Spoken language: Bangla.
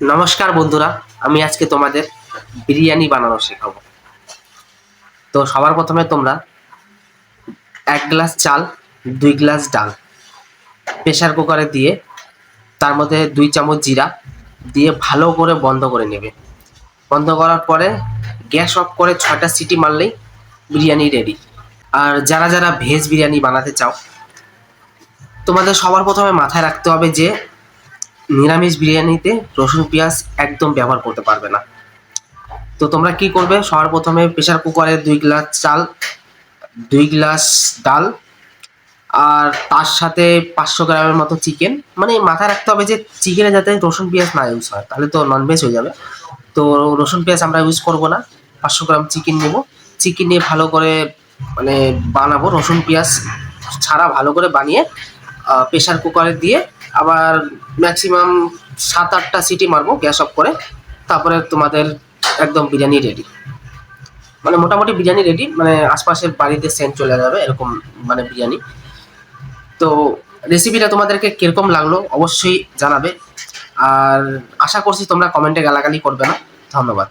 নমস্কার বন্ধুরা, আমি আজকে তোমাদের বিরিয়ানি বানানো শেখাবো। তো সবার প্রথমে তোমরা 1 গ্লাস চাল, 2 গ্লাস ডাল প্রেসার কুকারে দিয়ে তার মধ্যে 2 চামচ জিরা দিয়ে ভালো করে বন্ধ করে নেবে। বন্ধ করার পরে গ্যাস অফ করে 6টা সিটি মারলেই বিরিয়ানি রেডি। আর যারা যারা ভেজ বিরিয়ানি বানাতে চাও, তোমাদের সবার প্রথমে মাথায় রাখতে হবে যে নিরামিষ বিরিয়ানিতে রসুন পেঁয়াজ একদম ব্যবহার করতে পারবে না। তো তোমরা কি করবে, সবার প্রথমে প্রেসার কুকারে 2 গ্লাস চাল, 2 গ্লাস ডাল আর তার সাথে 500 গ্রামের মতো চিকেন। মানে মাথায় রাখতে হবে যে চিকেনে যাতে রসুন পেঁয়াজ না ইউজ হয়, তাহলে তো ননভেজ হয়ে যাবে। তো রসুন পেঁয়াজ আমরা ইউজ করব না। 500 গ্রাম চিকেন নেব। চিকেন নিয়ে ভালো করে মানে বানাবো, রসুন পেঁয়াজ ছাড়া ভালো করে বানিয়ে প্রেসার কুকারে দিয়ে আবার ম্যাক্সিমাম 7-8টা সিটি মারবো গ্যাস অফ করে। তারপরে তোমাদের একদম বিরিয়ানি রেডি। মানে মোটামুটি বিরিয়ানি রেডি, মানে আশপাশের বাড়িতে সেন্ট চলে যাবে এরকম মানে বিরিয়ানি। তো রেসিপিটা তোমাদেরকে কিরকম লাগলো অবশ্যই জানাবে। আর আশা করছি তোমরা কমেন্টে গালাগালি করবে না। ধন্যবাদ।